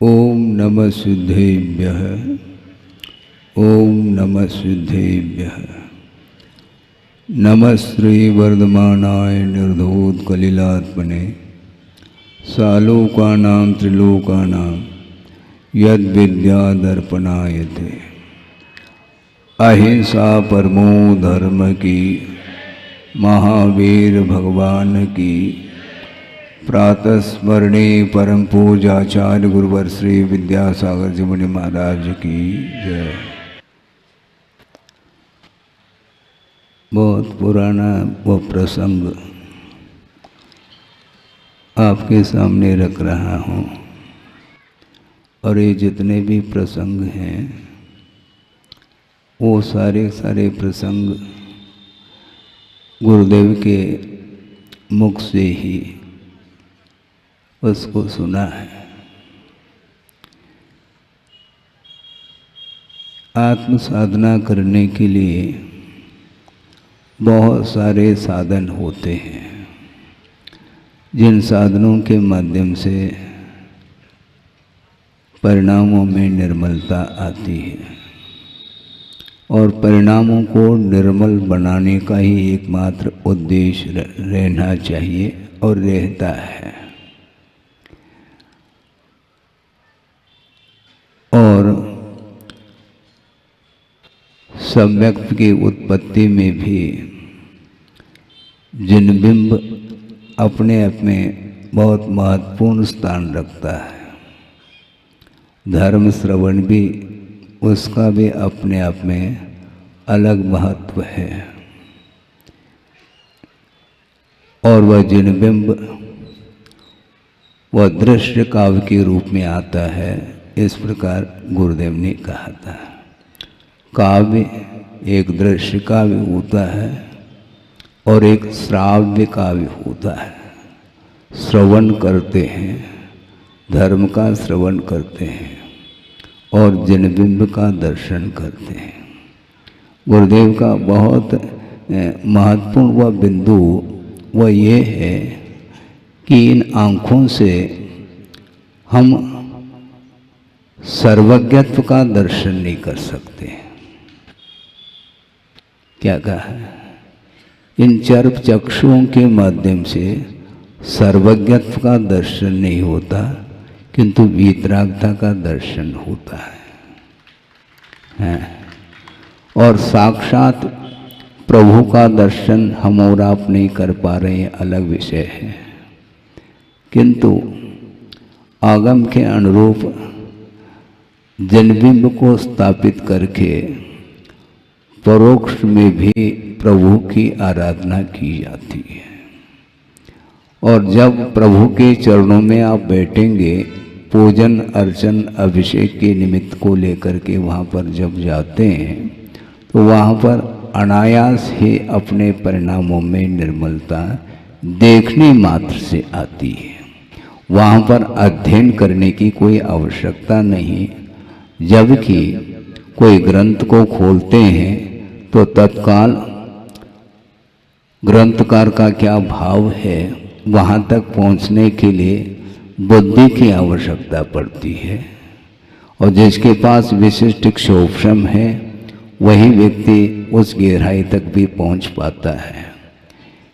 ओम नमः सिद्धेभ्यः। ओम नमः सिद्धेभ्यः। नमः श्री वर्धमानाय निर्धोतकलिलात्मने सालोकानां त्रिलोकानां यद्विद्यादर्पणायते। अहिंसा परमो धर्म की, महावीर भगवान की प्रातः स्मरणे परम पूजाचार्य गुरुवर श्री विद्यासागर जी मुनि महाराज की जय। बहुत पुराना वो प्रसंग आपके सामने रख रहा हूँ, और ये जितने भी प्रसंग हैं वो सारे प्रसंग गुरुदेव के मुख से ही उसको सुना है। आत्म साधना करने के लिए बहुत सारे साधन होते हैं, जिन साधनों के माध्यम से परिणामों में निर्मलता आती है, और परिणामों को निर्मल बनाने का ही एकमात्र उद्देश्य रहना चाहिए और रहता है। और सम्यक्त की उत्पत्ति में भी जिनबिंब अपने आप में बहुत महत्वपूर्ण स्थान रखता है। धर्म श्रवण भी उसका भी अपने आप में अलग महत्व है, और वह जिनबिंब वह दृश्य काव्य के रूप में आता है। इस प्रकार गुरुदेव ने कहा था, काव्य एक दृश्य काव्य होता है और एक श्राव्य काव्य होता है। श्रवण करते हैं, धर्म का श्रवण करते हैं और जिनबिंब का दर्शन करते हैं। गुरुदेव का बहुत महत्वपूर्ण वह बिंदु वह ये है कि इन आँखों से हम सर्वज्ञत्व का दर्शन नहीं कर सकते। क्या कहा है? इन चर्प चक्षुओं के माध्यम से सर्वज्ञत्व का दर्शन नहीं होता, किंतु वीतरागता का दर्शन होता है। और साक्षात प्रभु का दर्शन हम और आप नहीं कर पा रहे हैं, अलग विषय है, किंतु आगम के अनुरूप जिनबिंब को स्थापित करके परोक्ष में भी प्रभु की आराधना की जाती है। और जब प्रभु के चरणों में आप बैठेंगे, पूजन अर्चन अभिषेक के निमित्त को लेकर के वहाँ पर जब जाते हैं, तो वहाँ पर अनायास ही अपने परिणामों में निर्मलता देखने मात्र से आती है। वहाँ पर अध्ययन करने की कोई आवश्यकता नहीं। जबकि कोई ग्रंथ को खोलते हैं तो तत्काल ग्रंथकार का क्या भाव है, वहाँ तक पहुँचने के लिए बुद्धि की आवश्यकता पड़ती है। और जिसके पास विशिष्ट क्षोभम है वही व्यक्ति उस गहराई तक भी पहुँच पाता है।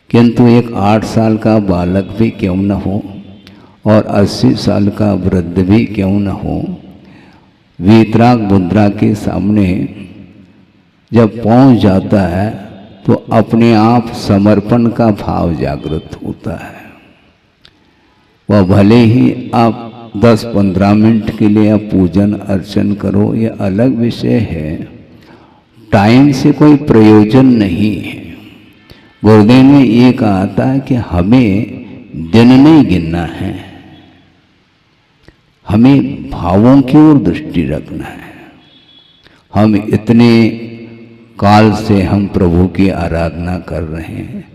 किंतु एक 8 साल का बालक भी क्यों न हो और 80 साल का वृद्ध भी क्यों न हो, वीतराग मुद्रा के सामने जब पहुंच जाता है तो अपने आप समर्पण का भाव जागृत होता है। वह भले ही आप 10-15 मिनट के लिए आप पूजन अर्चन करो, ये अलग विषय है, टाइम से कोई प्रयोजन नहीं है। गुरुदेव ने ये कहा था कि हमें दिन नहीं गिनना है, हमें भावों की ओर दृष्टि रखना है। हम इतने काल से हम प्रभु की आराधना कर रहे हैं,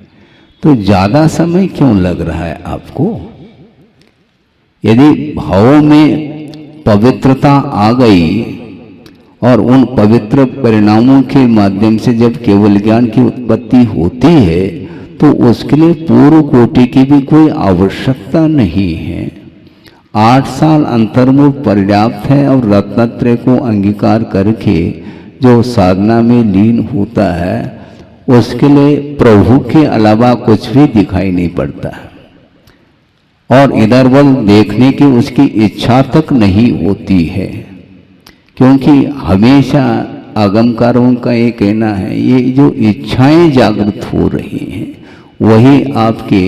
तो ज़्यादा समय क्यों लग रहा है आपको? यदि भावों में पवित्रता आ गई और उन पवित्र परिणामों के माध्यम से जब केवल ज्ञान की उत्पत्ति होती है, तो उसके लिए पूर्व कोटि की भी कोई आवश्यकता नहीं है। 8 साल अंतर्मुख पर्याप्त है और रत्नत्रय को अंगीकार करके जो साधना में लीन होता है उसके लिए प्रभु के अलावा कुछ भी दिखाई नहीं पड़ता और इधर बल देखने की उसकी इच्छा तक नहीं होती है, क्योंकि हमेशा आगमकारों का ये कहना है ये जो इच्छाएं जागृत हो रही हैं वही आपके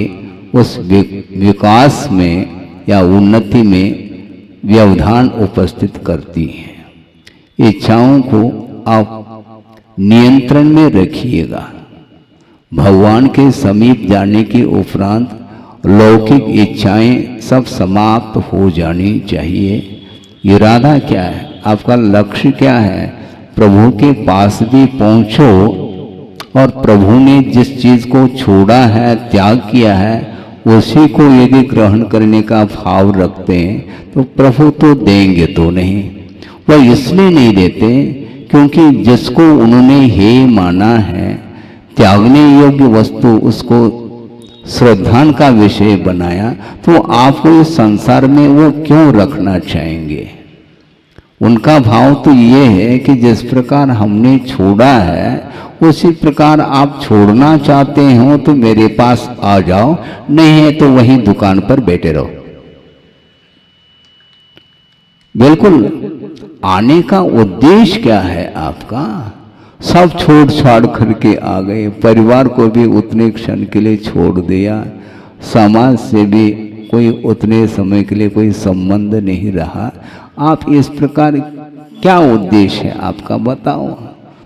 उस विकास में या उन्नति में व्यवधान उपस्थित करती हैं। इच्छाओं को आप नियंत्रण में रखिएगा। भगवान के समीप जाने के उपरांत लौकिक इच्छाएं सब समाप्त हो जानी चाहिए। इरादा क्या है, आपका लक्ष्य क्या है? प्रभु के पास भी पहुंचो और प्रभु ने जिस चीज को छोड़ा है, त्याग किया है, उसी को यदि ग्रहण करने का भाव रखते हैं तो प्रभु तो देंगे तो नहीं। वह इसलिए नहीं देते क्योंकि जिसको उन्होंने हे माना है, त्यागने योग्य वस्तु उसको श्रद्धान का विषय बनाया, तो आपको इस संसार में वो क्यों रखना चाहेंगे? उनका भाव तो ये है कि जिस प्रकार हमने छोड़ा है उसी प्रकार आप छोड़ना चाहते हो तो मेरे पास आ जाओ, नहीं है तो वहीं दुकान पर बैठे रहो। बिल्कुल आने का उद्देश्य क्या है आपका? सब छोड़ छाड़ करके आ गए, परिवार को भी उतने क्षण के लिए छोड़ दिया, समाज से भी कोई उतने समय के लिए कोई संबंध नहीं रहा। आप इस प्रकार क्या उद्देश्य है आपका, बताओ?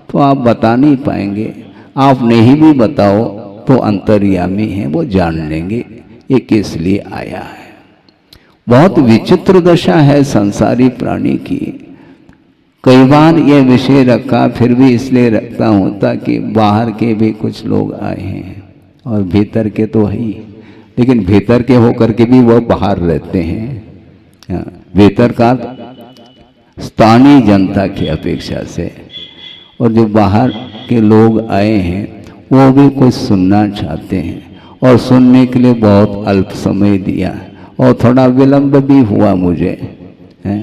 तो आप बता नहीं पाएंगे। आप नहीं भी बताओ तो अंतर्यामी है, वो जान लेंगे ये किस लिए आया है। बहुत विचित्र दशा है संसारी प्राणी की। कई बार यह विषय रखा, फिर भी इसलिए रखता हूँ ताकि बाहर के भी कुछ लोग आए हैं और भीतर के तो है ही, लेकिन भीतर के होकर के भी वह बाहर रहते हैं। भीतर का स्थानीय जनता की अपेक्षा से, और जो बाहर के लोग आए हैं वो भी कुछ सुनना चाहते हैं और सुनने के लिए बहुत अल्प समय दिया और थोड़ा विलंब भी हुआ मुझे है।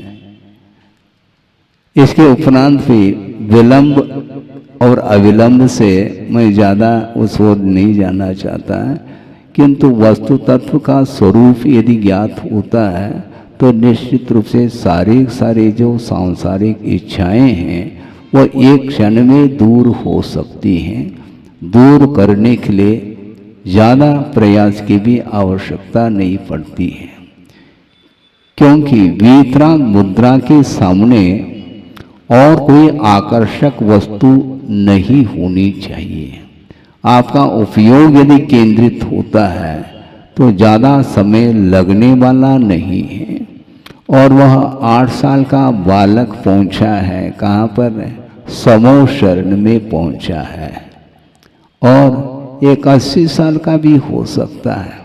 इसके उपरांत भी विलंब और अविलंब से मैं ज़्यादा उस ओर नहीं जाना चाहता है, किंतु वस्तु तत्व का स्वरूप यदि ज्ञात होता है तो निश्चित रूप से सारी जो सांसारिक इच्छाएं हैं वो एक क्षण में दूर हो सकती हैं। दूर करने के लिए ज़्यादा प्रयास की भी आवश्यकता नहीं पड़ती है, क्योंकि वीतराग मुद्रा के सामने और कोई आकर्षक वस्तु नहीं होनी चाहिए। आपका उपयोग यदि केंद्रित होता है तो ज़्यादा समय लगने वाला नहीं है। और वह 8 साल का बालक पहुंचा है, कहाँ पर? समो शरण में पहुंचा है, और एक 80 साल का भी हो सकता है,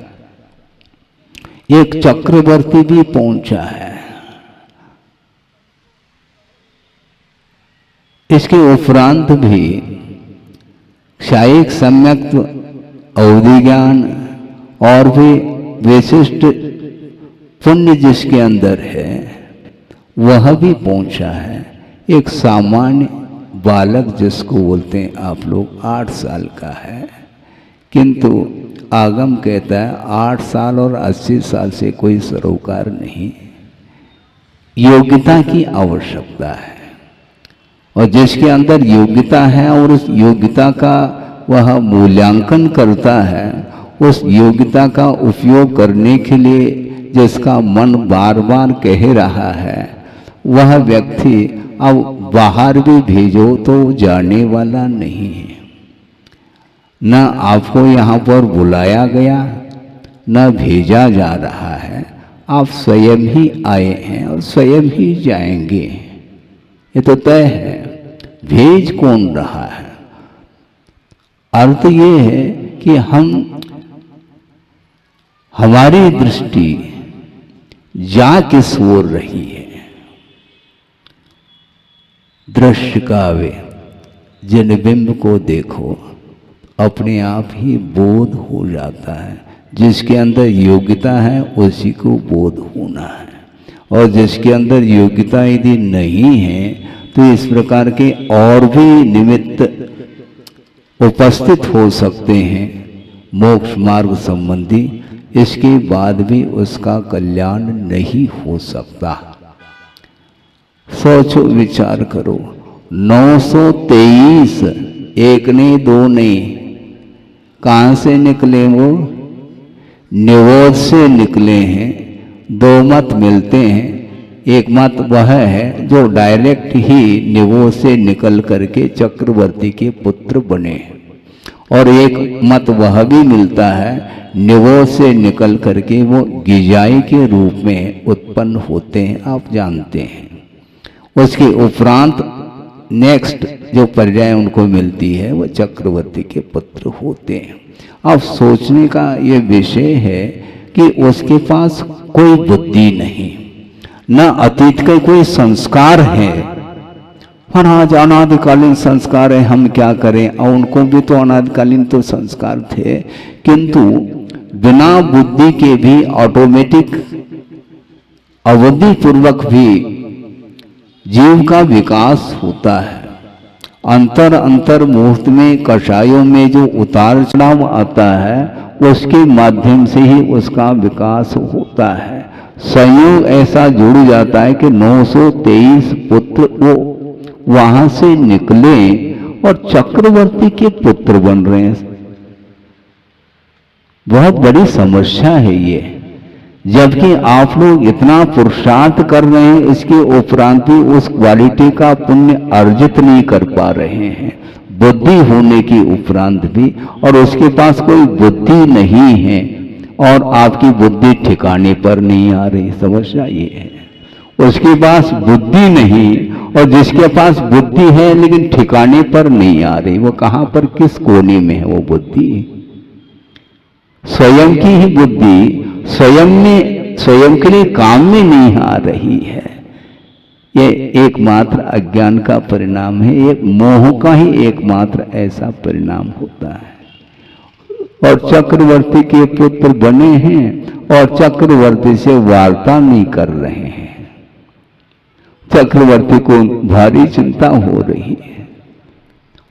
एक चक्रवर्ती भी पहुंचा है। इसके उपरांत भी क्षायिक सम्यक अवधि ज्ञान और भी विशिष्ट पुण्य जिसके अंदर है वह भी पहुंचा है। एक सामान्य बालक जिसको बोलते हैं आप लोग 8 साल का है, किंतु आगम कहता है 8 साल और 80 साल से कोई सरोकार नहीं। योग्यता की आवश्यकता है, और जिसके अंदर योग्यता है और उस योग्यता का वह मूल्यांकन करता है, उस योग्यता का उपयोग करने के लिए जिसका मन बार बार कह रहा है, वह व्यक्ति अब बाहर भी भेजो तो जाने वाला नहीं है। न आपको यहाँ पर बुलाया गया, न भेजा जा रहा है, आप स्वयं ही आए हैं और स्वयं ही जाएंगे, ये तो तय है। भेज कौन रहा है? अर्थ ये है कि हमारी दृष्टि जा किस ओर रही है। दृश्य का वे जिन बिंब को देखो अपने आप ही बोध हो जाता है। जिसके अंदर योग्यता है उसी को बोध होना है, और जिसके अंदर योग्यता यदि नहीं है तो इस प्रकार के और भी निमित्त उपस्थित हो सकते हैं मोक्ष मार्ग संबंधी, इसके बाद भी उसका कल्याण नहीं हो सकता। सोचो, विचार करो, 923 एक ने दो ने कहाँ से निकले? वो निरोध से निकले हैं। दो मत मिलते हैं, एक मत वह है जो डायरेक्ट ही निरोध से निकल करके चक्रवर्ती के पुत्र बने, और एक मत वह भी मिलता है निरोध से निकल करके वो गिजाई के रूप में उत्पन्न होते हैं, आप जानते हैं। उसके उपरांत नेक्स्ट जो पर्याय उनको मिलती है वो चक्रवर्ती के पुत्र होते हैं। अब सोचने का ये विषय है कि उसके पास कोई बुद्धि नहीं, न अतीत के कोई संस्कार है, और आज अनादिकालीन संस्कार है, हम क्या करें। और उनको भी तो अनादिकालीन तो संस्कार थे, किंतु बिना बुद्धि के भी ऑटोमेटिक अवधि पूर्वक भी जीव का विकास होता है। अंतर अंतर मुहूर्त में कषायों में जो उतार चढ़ाव आता है उसके माध्यम से ही उसका विकास होता है। संयोग ऐसा जुड़ जाता है कि 923 पुत्र वो वहां से निकले और चक्रवर्ती के पुत्र बन रहे हैं। बहुत बड़ी समस्या है ये, जबकि आप लोग इतना पुरुषार्थ कर रहे हैं, इसके उपरांत भी उस क्वालिटी का पुण्य अर्जित नहीं कर पा रहे हैं, बुद्धि होने के उपरांत भी, और उसके पास कोई बुद्धि नहीं है और आपकी बुद्धि ठिकाने पर नहीं आ रही। समस्या ये है, उसके पास बुद्धि नहीं और जिसके पास बुद्धि है लेकिन ठिकाने पर नहीं आ रही, वो कहां पर किस कोने में है वो बुद्धि? स्वयं की ही बुद्धि स्वयं के लिए काम में नहीं आ रही है। ये एकमात्र अज्ञान का परिणाम है, एक मोह का ही एकमात्र ऐसा परिणाम होता है। और चक्रवर्ती के पुत्र बने हैं और चक्रवर्ती से वार्ता नहीं कर रहे हैं। चक्रवर्ती को भारी चिंता हो रही है,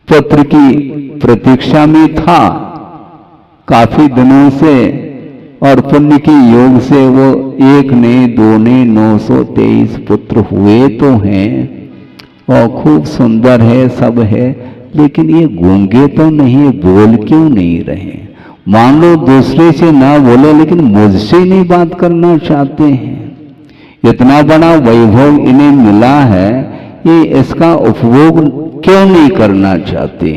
पुत्र की प्रतीक्षा में था काफी दिनों से, और पुण्य की योग से वो एक ने दो ने 923 पुत्र हुए तो हैं, और खूब सुंदर है, सब है, लेकिन ये गूंगे तो नहीं, बोल क्यों नहीं रहे? मान लो दूसरे से ना बोले लेकिन मुझसे नहीं बात करना चाहते हैं। इतना बड़ा वैभव इन्हें मिला है, ये इसका उपभोग क्यों नहीं करना चाहते?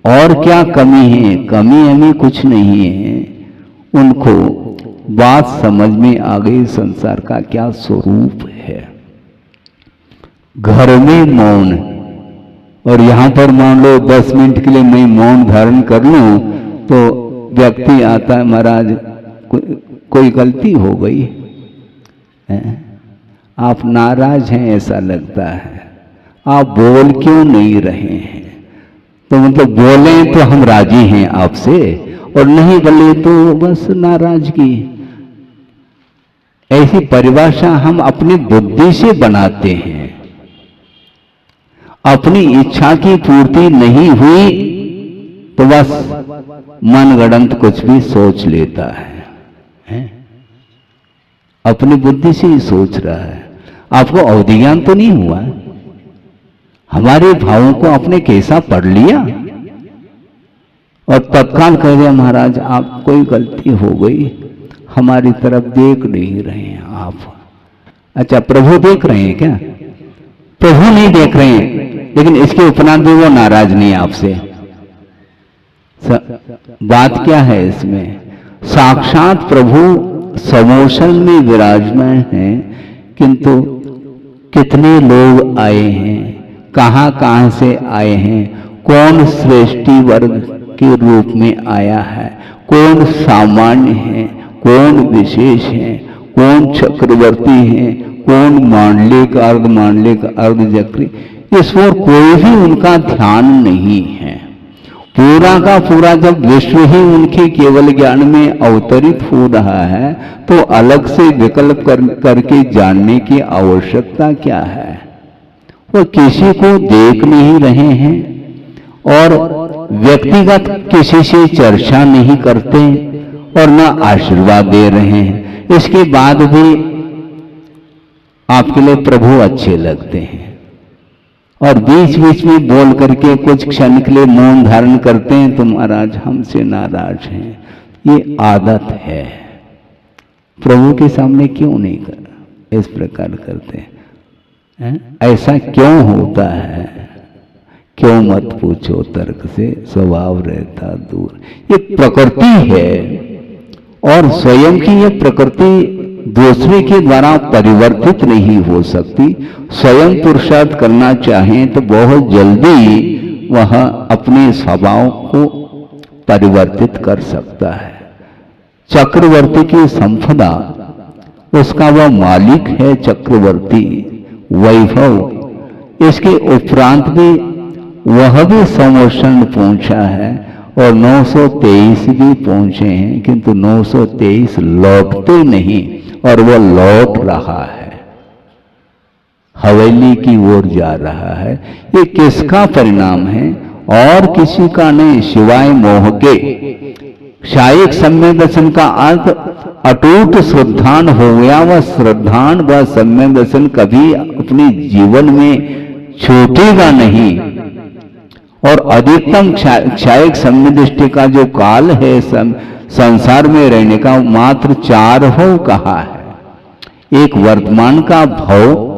और क्या कमी है? कमी हमें कुछ नहीं है। उनको बात समझ में आ गई संसार का क्या स्वरूप है। घर में मौन, और यहां पर मान लो 10 मिनट के लिए मैं मौन धारण कर लूं तो व्यक्ति आता है, महाराज कोई गलती हो गई है, आप नाराज हैं ऐसा लगता है, आप बोल क्यों नहीं रहे हैं? तो मतलब बोले तो हम राजी हैं आपसे, और नहीं बोले तो बस नाराजगी। ऐसी परिभाषा हम अपनी बुद्धि से बनाते हैं। अपनी इच्छा की पूर्ति नहीं हुई तो बस मनगढ़ंत कुछ भी सोच लेता है? अपनी बुद्धि से ही सोच रहा है। आपको अवधि ज्ञान तो नहीं हुआ? हमारे भावों को आपने कैसा पढ़ लिया और तत्काल कह दिया, महाराज आप कोई गलती हो गई, हमारी तरफ देख नहीं रहे हैं आप। अच्छा, प्रभु देख रहे हैं क्या? प्रभु नहीं देख रहे हैं, लेकिन इसके उपरांत भी वो नाराज नहीं आपसे। बात क्या है इसमें? साक्षात प्रभु समोसन में विराजमान हैं, किंतु कितने लोग आए हैं, कहां कहां से आए हैं, कौन श्रेष्ठी वर्ग के रूप में आया है, कौन सामान्य है, कौन विशेष है, कौन चक्रवर्ती है, कौन मांडलिक अर्ध चक्री, इस पर कोई भी उनका ध्यान नहीं है। पूरा का पूरा जब विश्व ही उनके केवल ज्ञान में अवतरित हो रहा है तो अलग से विकल्प करके जानने की आवश्यकता क्या है। वो किसी को देख नहीं रहे हैं और व्यक्तिगत किसी से चर्चा नहीं करते और न आशीर्वाद दे रहे हैं। इसके बाद भी आपके लिए प्रभु अच्छे लगते हैं और बीच बीच में बोल करके कुछ क्षण के लिए मौन धारण करते हैं तो महाराज हमसे नाराज हैं। ये आदत है। प्रभु के सामने क्यों नहीं कर इस प्रकार करते हैं? ऐसा क्यों होता है? क्यों मत पूछो, तर्क से स्वभाव रहता दूर। ये प्रकृति है और स्वयं की ये प्रकृति दूसरे के द्वारा परिवर्तित नहीं हो सकती। स्वयं पुरुषार्थ करना चाहें तो बहुत जल्दी वह अपने स्वभाव को परिवर्तित कर सकता है। चक्रवर्ती की संपदा, उसका वह मालिक है चक्रवर्ती, वैभव। इसके उपरांत भी वह भी संवत्सर पहुंचा है और 923 भी पहुंचे हैं, किंतु 923 लौटते नहीं और वह लौट रहा है, हवेली की ओर जा रहा है। ये किसका परिणाम है? और किसी का नहीं, सिवाय मोह के। शायिक सम्यक दर्शन का अर्थ अटूट श्रद्धान हो गया। वह श्रद्धान व सम्यक दर्शन कभी अपने जीवन में छूटेगा नहीं। और अधिकतम क्षायिक सम्यक दृष्टि का जो काल है संसार में रहने का, मात्र 4 भव कहा है। एक वर्तमान का भव,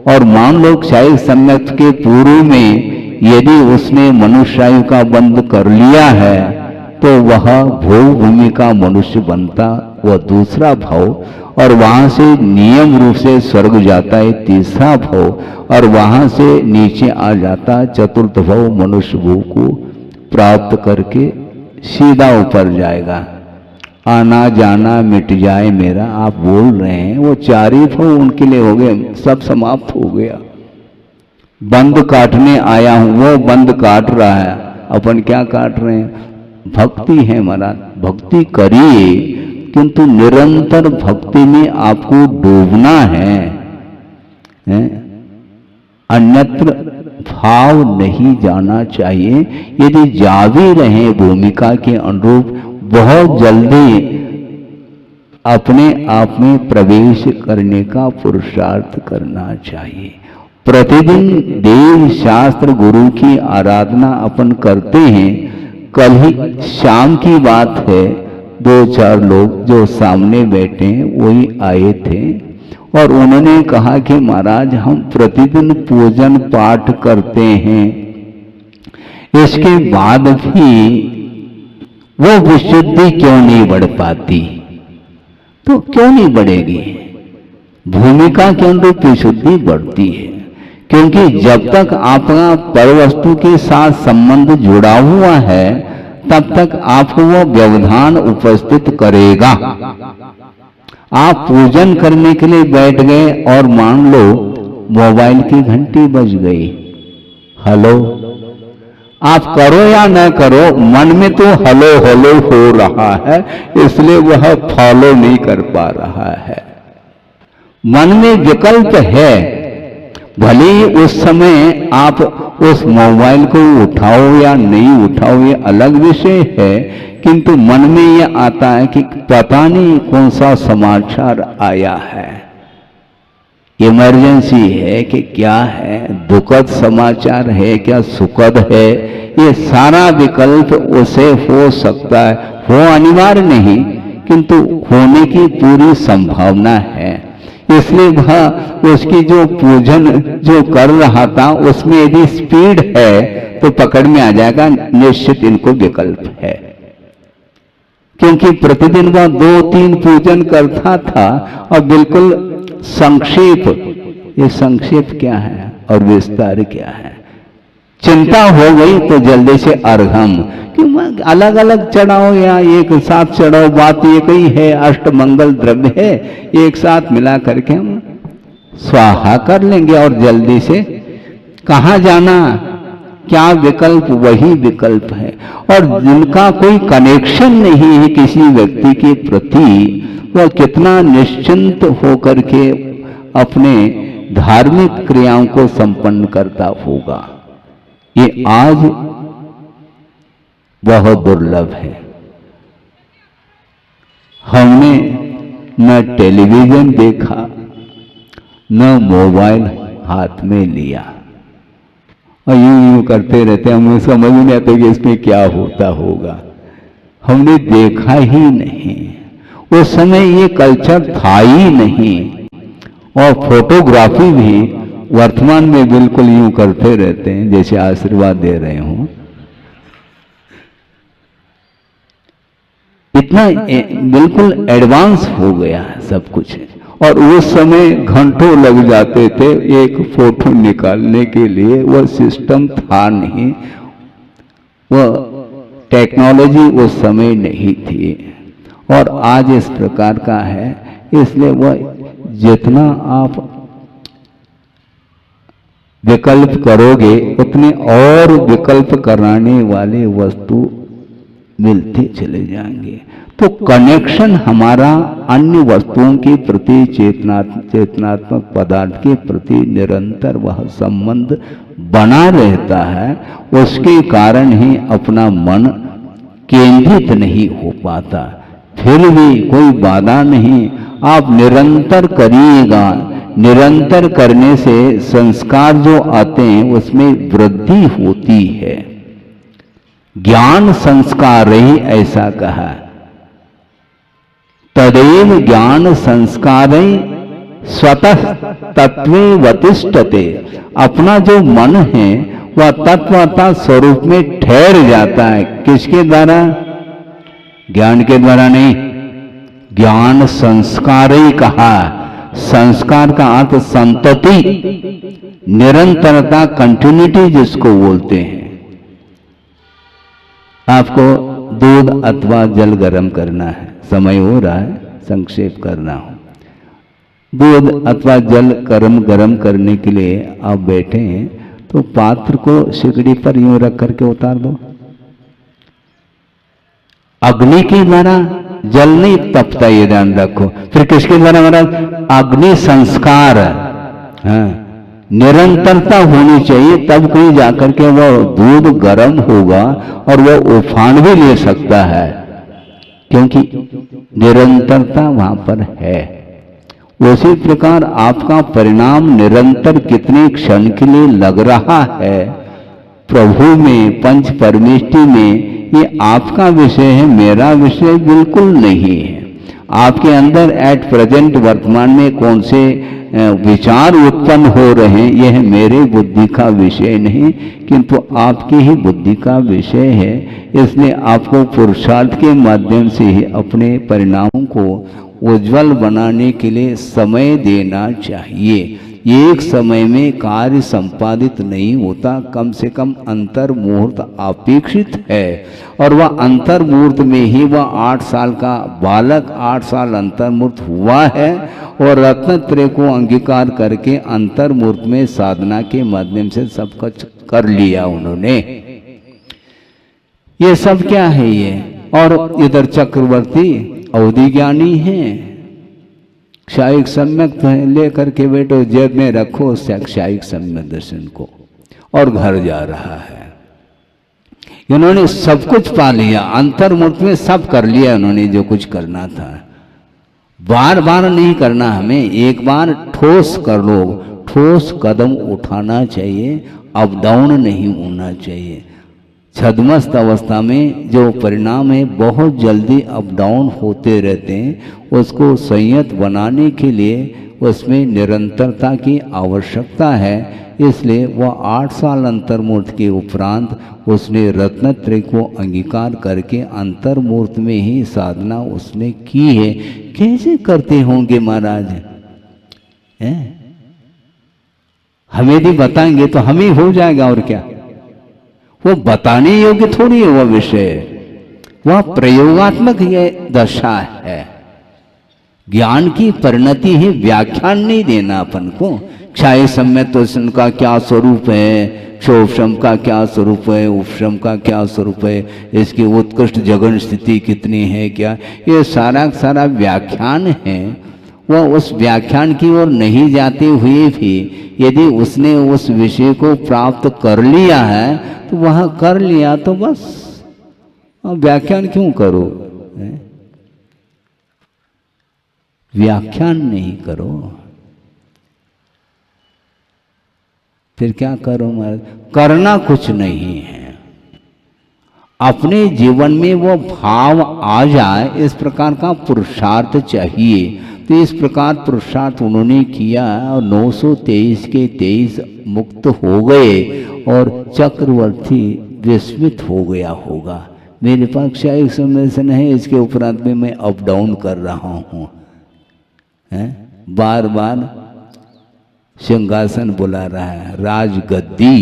और मान लो क्षायिक सम्यक के पूर्व में यदि उसने मनुष्य आयु का बंद कर लिया है तो वह भोग भूमि का मनुष्य बनता, वह दूसरा भव। और वहां से नियम रूप से स्वर्ग जाता है, तीसरा भव। और वहां से नीचे आ जाता चतुर्थ भव, मनुष्य भोग को प्राप्त करके सीधा ऊपर जाएगा। आना जाना मिट जाए मेरा, आप बोल रहे हैं, वो 4 ही भव उनके लिए हो गए, सब समाप्त हो गया। बंद काटने आया हूं, वो बंद काट रहा है, अपन क्या काट रहे हैं? भक्ति है महाराज, भक्ति करिए, किंतु निरंतर भक्ति में आपको डूबना है, अन्यत्र भाव नहीं जाना चाहिए। यदि जा भी रहे भूमिका के अनुरूप, बहुत जल्दी अपने आप में प्रवेश करने का पुरुषार्थ करना चाहिए। प्रतिदिन देव शास्त्र गुरु की आराधना अपन करते हैं। कल ही शाम की बात है, 2-4 लोग जो सामने बैठे हैं वही आए थे और उन्होंने कहा कि महाराज हम प्रतिदिन पूजन पाठ करते हैं, इसके बाद भी वो विशुद्धि क्यों नहीं बढ़ पाती? तो क्यों नहीं बढ़ेगी? भूमिका के अनुरूप विशुद्धि बढ़ती है, क्योंकि जब तक आपका परवस्तु के साथ संबंध जुड़ा हुआ है तब तक आपको वो व्यवधान उपस्थित करेगा। आप पूजन करने के लिए बैठ गए और मान लो मोबाइल की घंटी बज गई, हेलो, आप करो या न करो, मन में तो हेलो हेलो हो रहा है, इसलिए वह फॉलो नहीं कर पा रहा है। मन में विकल्प है, भले ही उस समय आप उस मोबाइल को उठाओ या नहीं उठाओ ये अलग विषय है, किंतु मन में यह आता है कि पता नहीं कौन सा समाचार आया है, इमरजेंसी है कि क्या है, दुखद समाचार है क्या सुखद है, ये सारा विकल्प उसे हो सकता है, हो अनिवार्य नहीं किंतु होने की पूरी संभावना है। इसलिए वह उसकी जो पूजन जो कर रहा था उसमें यदि स्पीड है तो पकड़ में आ जाएगा, निश्चित इनको विकल्प है। क्योंकि प्रतिदिन वह 2-3 पूजन करता था और बिल्कुल संक्षेप, ये संक्षेप क्या है और विस्तार क्या है। चिंता हो गई तो जल्दी से अर्घम, क्यों अलग अलग चढ़ाओ या एक साथ चढ़ाओ, बात एक ही है, अष्टमंगल द्रव्य है, एक साथ मिला करके हम स्वाहा कर लेंगे और जल्दी से कहाँ जाना, क्या विकल्प वही विकल्प है, और जिनका कोई कनेक्शन नहीं है किसी व्यक्ति के प्रति, वह कितना निश्चिंत होकर के अपने धार्मिक क्रियाओं को संपन्न करता होगा। ये आज बहुत दुर्लभ है। हमने न टेलीविजन देखा, न मोबाइल हाथ में लिया, और यूं करते रहते, हमें समझ नहीं आता कि इसमें क्या होता होगा। हमने देखा ही नहीं, उस समय ये कल्चर था ही नहीं। और फोटोग्राफी भी वर्तमान में बिल्कुल यूं करते रहते हैं जैसे आशीर्वाद दे रहे हों। इतना बिल्कुल एडवांस हो गया है सब कुछ, और उस समय घंटों लग जाते थे एक फोटो निकालने के लिए। वह सिस्टम था नहीं, वह टेक्नोलॉजी उस समय नहीं थी, और आज इस प्रकार का है। इसलिए वह जितना आप विकल्प करोगे उतने और विकल्प कराने वाले वस्तु मिलते चले जाएंगे। तो कनेक्शन हमारा अन्य वस्तुओं के प्रति, चेतनात्मक पदार्थ के प्रति निरंतर वह संबंध बना रहता है। उसके कारण ही अपना मन केंद्रित नहीं हो पाता। फिर भी कोई बाधा नहीं, आप निरंतर करिएगा। निरंतर करने से संस्कार जो आते हैं उसमें वृद्धि होती है। ज्ञान संस्कार ही ऐसा कहा, तदेव ज्ञान संस्कार स्वतः तत्वे वतिष्ठते। अपना जो मन है वह तत्वता स्वरूप में ठहर जाता है। किसके द्वारा? ज्ञान के द्वारा नहीं, ज्ञान संस्कार ही कहा। संस्कार का अर्थ संतति, निरंतरता, कंटिन्यूटी जिसको बोलते हैं। आपको दूध अथवा जल गर्म करना है, समय हो रहा है, संक्षेप करना हो। दूध अथवा जल गर्म करने के लिए आप बैठे हैं तो पात्र को सिकड़ी पर यूं रख करके उतार दो। अग्नि के द्वारा जल नहीं तपता, ये ध्यान रखो। फिर किसके द्वारा महाराज? अग्नि संस्कार। हाँ, निरंतरता होनी चाहिए, तब कहीं जाकर के वह दूध गर्म होगा और वह उफान भी ले सकता है, क्योंकि निरंतरता वहां पर है। उसी प्रकार आपका परिणाम निरंतर कितने क्षण के लिए लग रहा है प्रभु में, पंच परमेष्टि में, ये आपका विषय है, मेरा विषय बिल्कुल नहीं है। आपके अंदर एट प्रेजेंट वर्तमान में कौन से विचार उत्पन्न हो रहे हैं, यह मेरे बुद्धि का विषय नहीं, किंतु आपकी ही बुद्धि का विषय है। इसलिए आपको पुरुषार्थ के माध्यम से ही अपने परिणामों को उज्जवल बनाने के लिए समय देना चाहिए। एक समय में कार्य संपादित नहीं होता, कम से कम अंतर मुहूर्त अपेक्षित है। और वह अंतर मुहूर्त में ही वह 8 साल का बालक 8 साल अंतर मुहूर्त हुआ है, और रत्नत्रय को अंगीकार करके अंतर मुहूर्त में साधना के माध्यम से सब कुछ कर लिया उन्होंने। ये सब क्या है ये? और इधर चक्रवर्ती अवधि ज्ञानी हैं, क्षायिक सम्यक लेकर के बैठो, जेब में रखो क्षायिक सम्यक दर्शन को, और घर जा रहा है। इन्होंने सब कुछ पा लिया, अंतर्मुहूर्त में सब कर लिया उन्होंने जो कुछ करना था। बार बार नहीं करना हमें, एक बार ठोस कर लो, ठोस कदम उठाना चाहिए, अप डाउन नहीं होना चाहिए। छद्मस्त अवस्था में जो परिणाम है बहुत जल्दी अप डाउन होते रहते हैं, उसको संयत बनाने के लिए उसमें निरंतरता की आवश्यकता है। इसलिए वह 8 साल अंतर्मूर्त के उपरांत उसने रत्नत्रय को अंगीकार करके अंतर्मूर्त में ही साधना उसने की है। कैसे करते होंगे महाराज? हमें भी बताएंगे तो हम ही हो जाएगा, और क्या? वो बताने योग्य थोड़ी है वह विषय, वह प्रयोगात्मक ये दशा है। ज्ञान की परिणति ही व्याख्यान नहीं देना अपन को क्षय सम्यक्तोषण का क्या स्वरूप है, क्षोभशम का क्या स्वरूप है, उपशम का क्या स्वरूप है, इसकी उत्कृष्ट जगन स्थिति कितनी है, क्या ये सारा व्याख्यान है। वह उस व्याख्यान की ओर नहीं जाते हुए भी यदि उसने उस विषय को प्राप्त कर लिया है तो वह कर लिया, तो बस व्याख्यान क्यों करो, व्याख्यान नहीं करो, फिर क्या करो महाराज? करना कुछ नहीं है, अपने जीवन में वो भाव आ जाए, इस प्रकार का पुरुषार्थ चाहिए। तो इस प्रकार पुरुषार्थ उन्होंने किया और 923 के 23 मुक्त हो गए और चक्रवर्ती विस्मित हो गया होगा। मेरे पास क्षयिक सम्मेलन है, इसके उपरांत में मैं अप डाउन कर रहा हूँ, बार बार सिंहासन बुला रहा है, राजगद्दी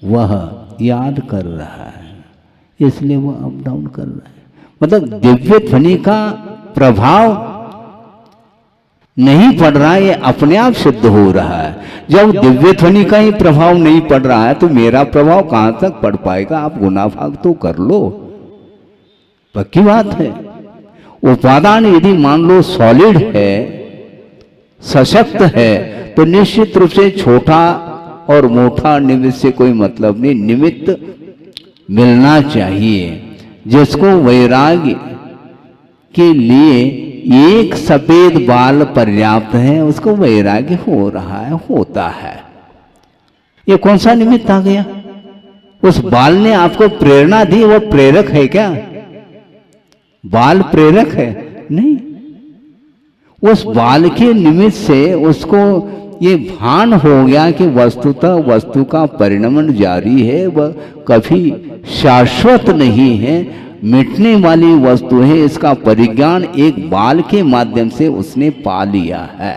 वह याद कर रहा है, इसलिए वह अप डाउन कर रहा है। मतलब दिव्य ध्वनि का प्रभाव नहीं पड़ रहा है, ये अपने आप सिद्ध हो रहा है। जब दिव्य ध्वनि का ही प्रभाव नहीं पड़ रहा है तो मेरा प्रभाव कहां तक पड़ पाएगा? आप गुनाभाग तो कर लो, पक्की बात है। उपादान यदि मान लो सॉलिड है, सशक्त है, तो निश्चित रूप से छोटा और मोटा निमित्त से कोई मतलब नहीं, निमित्त मिलना चाहिए। जिसको वैराग्य के लिए एक सफेद बाल पर्याप्त है, उसको वैराग्य हो रहा है, होता है। ये कौन सा निमित्त आ गया? उस बाल ने आपको प्रेरणा दी, वो प्रेरक है क्या? बाल प्रेरक है? नहीं। उस बाल के निमित्त से उसको ये भान हो गया कि वस्तुतः वस्तु का परिणमन जारी है, वह कभी शाश्वत नहीं है, मिटने वाली वस्तु है। इसका परिज्ञान एक बाल के माध्यम से उसने पा लिया है।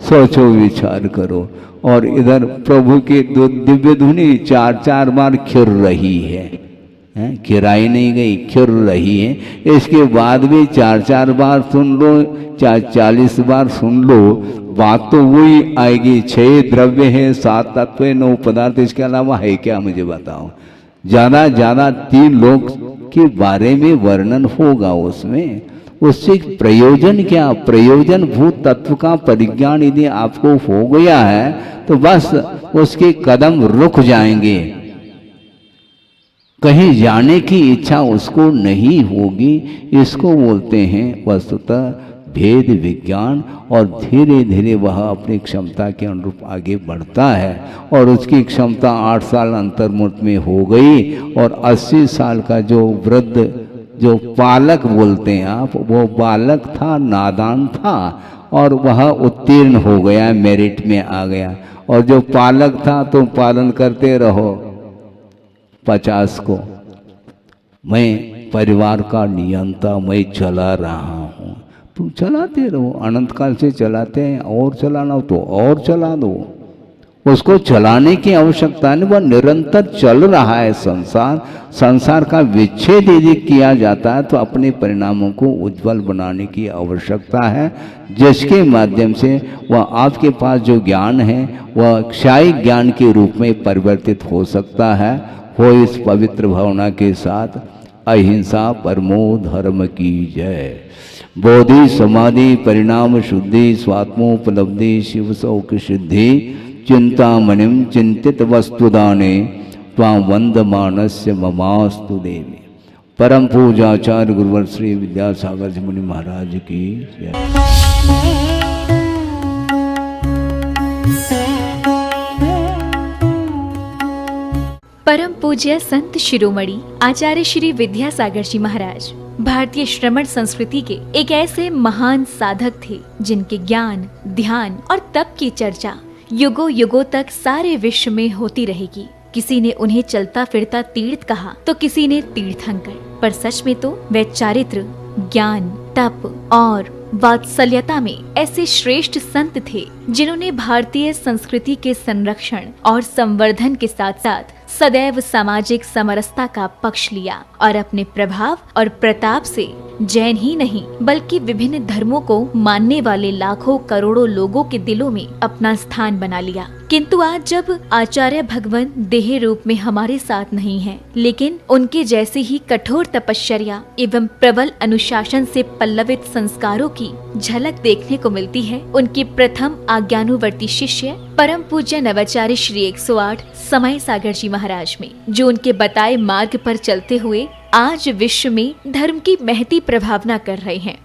सोचो, विचार करो। और इधर प्रभु की दिव्य धुनी 4-4 बार खिर रही है, खिराई नहीं गई, खिर रही है। इसके बाद भी 4-4 बार सुन लो, 40 बार सुन लो, बात तो वही आएगी। 6 द्रव्य है, 7 तत्व, 9 पदार्थ, इसके अलावा है क्या मुझे बताओ? ज्यादा 3 लोक के बारे में वर्णन होगा उसमें। उससे प्रयोजन क्या? प्रयोजन भूत तत्व का परिज्ञान यदि आपको हो गया है तो बस उसके कदम रुक जाएंगे, कहीं जाने की इच्छा उसको नहीं होगी। इसको बोलते हैं वस्तुतः भेद विज्ञान। और धीरे धीरे वह अपनी क्षमता के अनुरूप आगे बढ़ता है और उसकी क्षमता 8 साल अंतर्मुख में हो गई और 80 साल का जो वृद्ध, जो पालक बोलते हैं आप, वो बालक था, नादान था और वह उत्तीर्ण हो गया, मेरिट में आ गया। और जो पालक था तुम पालन करते रहो 50 को, मैं परिवार का नियंता, मैं चला रहा हूँ। तुम चलाते रहो, अनंत काल से चलाते हैं, और चलाना हो तो और चला दो। उसको चलाने की आवश्यकता नहीं, वह निरंतर चल रहा है। संसार का विच्छेद यदि किया जाता है तो अपने परिणामों को उज्जवल बनाने की आवश्यकता है, जिसके माध्यम से वह आपके पास जो ज्ञान है वह क्षयिक ज्ञान के रूप में परिवर्तित हो सकता है। हो इस पवित्र भावना के साथ अहिंसा परमो धर्म की जय। बोधि समाधि परिणाम शुद्धि स्वात्मोपलब्धि शिव सौख्य सिद्धि चिंतामणिम चिंतित वस्तुदाने त्वां वंदमानस्य ममास्तु देवी। परम पूजाचार्य गुरुवर श्री विद्यासागर जी मुनि महाराज की जय। परम पूज्य संत शिरोमणि आचार्य श्री विद्यासागर जी महाराज भारतीय श्रमण संस्कृति के एक ऐसे महान साधक थे जिनके ज्ञान, ध्यान और तप की चर्चा युगों युगों तक सारे विश्व में होती रहेगी। किसी ने उन्हें चलता फिरता तीर्थ कहा तो किसी ने तीर्थंकर, पर सच में तो वे चारित्र, ज्ञान, तप और वात्सल्यता में ऐसे श्रेष्ठ संत थे जिन्होंने भारतीय संस्कृति के संरक्षण और संवर्धन के साथ साथ सदैव सामाजिक समरसता का पक्ष लिया और अपने प्रभाव और प्रताप से जैन ही नहीं बल्कि विभिन्न धर्मों को मानने वाले लाखों करोड़ों लोगों के दिलों में अपना स्थान बना लिया। किंतु आज जब आचार्य भगवान देह रूप में हमारे साथ नहीं हैं, लेकिन उनके जैसे ही कठोर तपश्चर्या एवं प्रबल अनुशासन से पल्लवित संस्कारों की झलक देखने को मिलती है, उनके प्रथम आज्ञानुवर्ती शिष्य परम पूज्य नवाचार्य श्री 108 समय सागर जी महाराज में, जो उनके बताए मार्ग पर चलते हुए आज विश्व में धर्म की महती प्रभावना कर रहे हैं।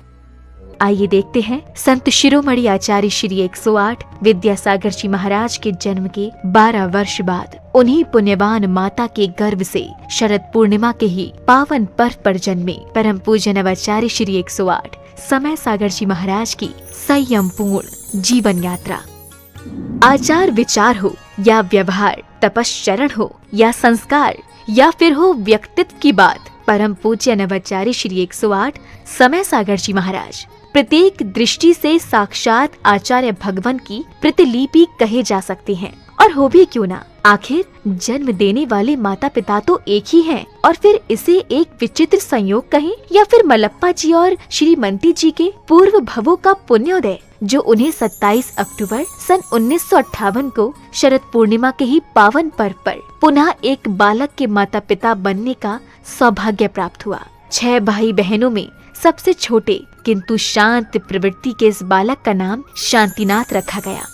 आइए देखते हैं संत शिरोमणि आचार्य श्री 108 विद्यासागर जी महाराज के जन्म के 12 वर्ष बाद उन्हीं पुण्यवान माता के गर्भ से शरद पूर्णिमा के ही पावन पर्व पर जन्मे परम पूज्य नवाचार्य श्री 108 समय सागर जी महाराज की संयम पूर्ण जीवन यात्रा। आचार विचार हो या व्यवहार, तपश्चरण हो या संस्कार या फिर हो व्यक्तित्व की बात, परम पूज्य नवाचार्य श्री 108 समय सागर जी महाराज प्रत्येक दृष्टि से साक्षात आचार्य भगवान की प्रतिलिपि कहे जा सकते हैं। और हो भी क्यों ना, आखिर जन्म देने वाले माता पिता तो एक ही हैं, और फिर इसे एक विचित्र संयोग कहें या फिर मलप्पा जी और श्रीमती जी के पूर्व भवों का पुण्योदय, जो उन्हें 27 अक्टूबर सन 1958 को शरद पूर्णिमा के ही पावन पर्व पर पुनः एक बालक के माता पिता बनने का सौभाग्य प्राप्त हुआ। 6 भाई बहनों में सबसे छोटे किंतु शांत प्रवृत्ति के इस बालक का नाम शांतिनाथ रखा गया।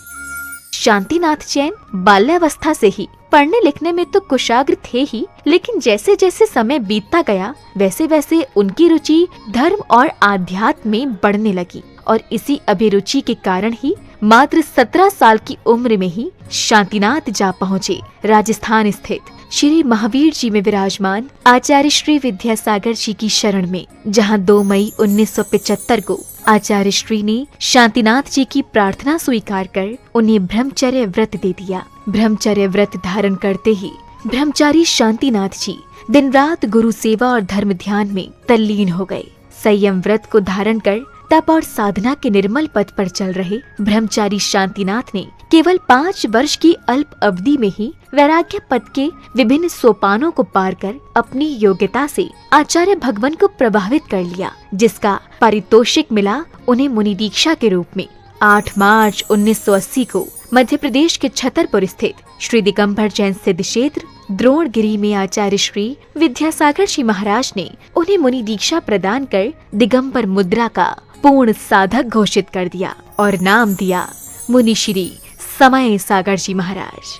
शांतिनाथ जैन बाल्यावस्था से ही पढ़ने लिखने में तो कुशाग्र थे ही, लेकिन जैसे जैसे समय बीतता गया वैसे वैसे उनकी रुचि धर्म और आध्यात्म में बढ़ने लगी, और इसी अभिरुचि के कारण ही मात्र 17 साल की उम्र में ही शांतिनाथ जा पहुँचे राजस्थान स्थित श्री महावीर जी में विराजमान आचार्य श्री विद्यासागर जी की शरण में, जहां 2 मई 1975 को आचार्य श्री ने शांतिनाथ जी की प्रार्थना स्वीकार कर उन्हें ब्रह्मचर्य व्रत दे दिया। ब्रह्मचर्य व्रत धारण करते ही ब्रह्मचारी शांतिनाथ जी दिन रात गुरु सेवा और धर्म ध्यान में तल्लीन हो गए। संयम व्रत को धारण कर तप और साधना के निर्मल पथ पर चल रहे ब्रह्मचारी शांतिनाथ ने केवल 5 वर्ष की अल्प अवधि में ही वैराग्य पद के विभिन्न सोपानों को पार कर अपनी योग्यता से आचार्य भगवान को प्रभावित कर लिया, जिसका पारितोषिक मिला उन्हें मुनि दीक्षा के रूप में। 8 मार्च 1980 को मध्य प्रदेश के छतरपुर स्थित श्री दिगंबर जैन सिद्ध क्षेत्र द्रोणगिरी में आचार्य श्री विद्यासागर जी महाराज ने उन्हें मुनि दीक्षा प्रदान कर दिगंबर मुद्रा का पूर्ण साधक घोषित कर दिया और नाम दिया मुनि श्री समय सागर जी महाराज।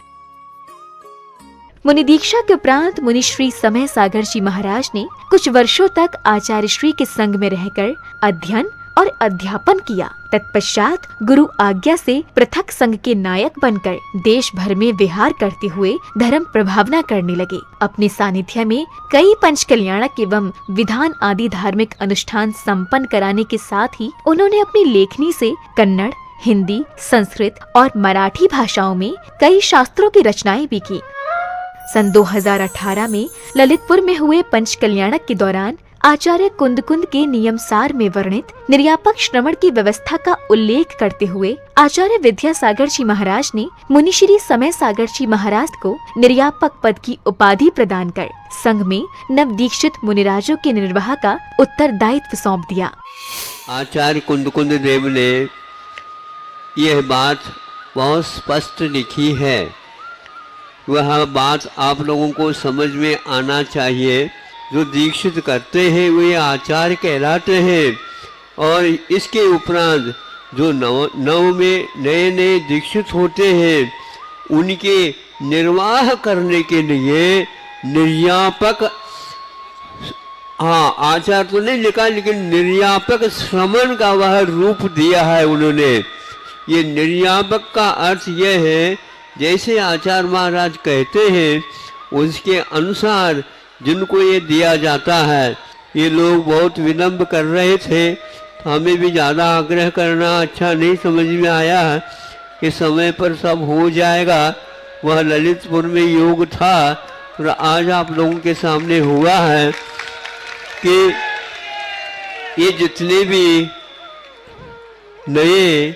मुनि दीक्षा के उपरांत मुनि श्री समय सागर जी महाराज ने कुछ वर्षों तक आचार्य श्री के संग में रहकर अध्ययन और अध्यापन किया। तत्पश्चात गुरु आज्ञा से पृथक संघ के नायक बनकर देश भर में विहार करते हुए धर्म प्रभावना करने लगे। अपने सानिध्य में कई पंच कल्याणक एवं विधान आदि धार्मिक अनुष्ठान संपन्न कराने के साथ ही उन्होंने अपनी लेखनी से कन्नड़, हिंदी, संस्कृत और मराठी भाषाओं में कई शास्त्रों की रचनाएं भी की। सन 2018 में ललितपुर में हुए पंच कल्याणक के दौरान आचार्य कुंद के नियम सार में वर्णित निर्यापक श्रवण की व्यवस्था का उल्लेख करते हुए आचार्य विद्यासागर जी महाराज ने मुनि श्री समय सागर जी महाराज को निर्यापक पद की उपाधि प्रदान कर संघ में नव दीक्षित मुनिराजों के निर्वाह का उत्तरदायित्व सौंप दिया। आचार्य कुंद देव ने यह बात बहुत स्पष्ट लिखी है, वह बात आप लोगों को समझ में आना चाहिए। जो दीक्षित करते हैं वे आचार्य कहलाते हैं, और इसके उपरांत जो नव में नए दीक्षित होते हैं उनके निर्वाह करने के लिए निर्यापक, हाँ आचार्य तो नहीं लिखा लेकिन निर्यापक श्रमण का वह रूप दिया है उन्होंने। ये निर्यापक का अर्थ यह है जैसे आचार्य महाराज कहते हैं उसके अनुसार जिनको ये दिया जाता है। ये लोग बहुत विलम्ब कर रहे थे, तो हमें भी ज़्यादा आग्रह करना अच्छा नहीं समझ में आया कि समय पर सब हो जाएगा। वह ललितपुर में योग था और आज आप लोगों के सामने हुआ है कि ये जितने भी नए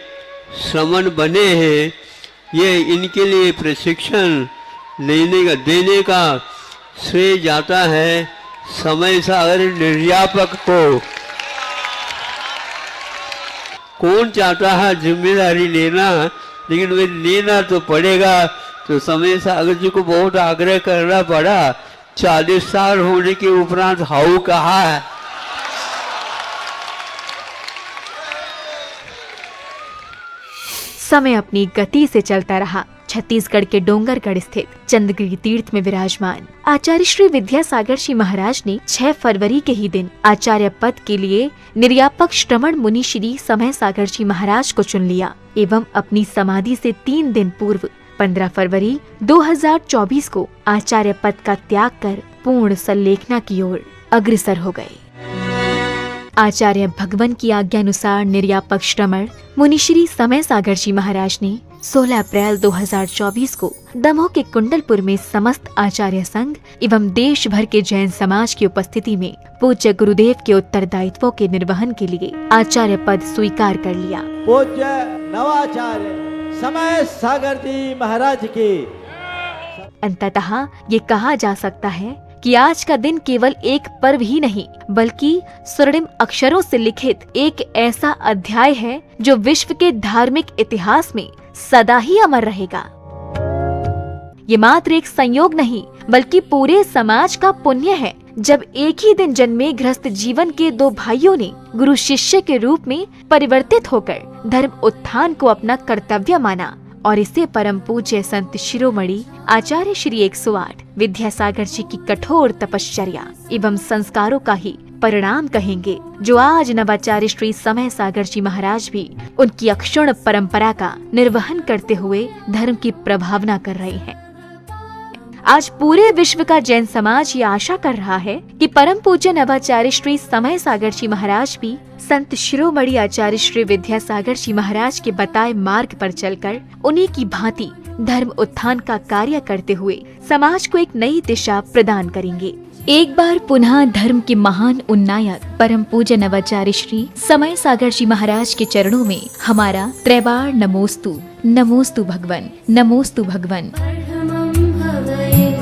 श्रमण बने हैं ये इनके लिए प्रशिक्षण देने का श्रेय जाता है समय सागर निर्यापक को। कौन चाहता है जिम्मेदारी लेना, लेकिन वे लेना तो पड़ेगा। तो समय सागर जी को बहुत आग्रह करना पड़ा। 40 साल होने के उपरांत हाउ कहा है। समय अपनी गति से चलता रहा। छत्तीसगढ़ के डोंगरगढ़ स्थित चंद्रगिरी तीर्थ में विराजमान आचार्य श्री विद्यासागर जी महाराज ने 6 फरवरी के ही दिन आचार्य पद के लिए निर्यापक श्रमण मुनि श्री समय सागर जी महाराज को चुन लिया एवं अपनी समाधि से 3 दिन पूर्व 15 फरवरी 2024 को आचार्य पद का त्याग कर पूर्ण संलेखना की ओर अग्रसर हो गए। आचार्य भगवान की आज्ञानुसार निर्यापक श्रमण मुनिश्री समय सागर जी महाराज ने 16 अप्रैल 2024 को दमोह के कुंडलपुर में समस्त आचार्य संघ एवं देश भर के जैन समाज की उपस्थिति में पूज्य गुरुदेव के उत्तरदायित्वों के निर्वहन के लिए आचार्य पद स्वीकार कर लिया। पूज्य नवाचार्य समय सागर जी महाराज की। अंततः ये कहा जा सकता है कि आज का दिन केवल एक पर्व ही नहीं बल्कि स्वर्णिम अक्षरों से लिखित एक ऐसा अध्याय है जो विश्व के धार्मिक इतिहास में सदा ही अमर रहेगा। ये मात्र एक संयोग नहीं बल्कि पूरे समाज का पुण्य है जब एक ही दिन जन्मे गृहस्थ जीवन के 2 भाइयों ने गुरु शिष्य के रूप में परिवर्तित होकर धर्म उत्थान को अपना कर्तव्य माना और इसे परम पूज्य संत शिरोमणि आचार्य श्री 108 विद्यासागर जी की कठोर तपश्चर्या एवं संस्कारों का ही परिणाम कहेंगे, जो आज नवाचार्य श्री समय सागर जी महाराज भी उनकी अक्षुण्ण परंपरा का निर्वहन करते हुए धर्म की प्रभावना कर रहे हैं। आज पूरे विश्व का जैन समाज ये आशा कर रहा है कि परम पूज्य नवाचार्य श्री समय सागर जी महाराज भी संत शिरोमणि आचार्य श्री विद्यासागर जी महाराज के बताए मार्ग पर चलकर उन्हीं की भांति धर्म उत्थान का कार्य करते हुए समाज को एक नई दिशा प्रदान करेंगे। एक बार पुनः धर्म के महान उन्नायक परम पूज्य नवाचार्य श्री समय सागर जी महाराज के चरणों में हमारा त्रैबार नमोस्तु, नमोस्तु भगवन, नमोस्तु भगवन।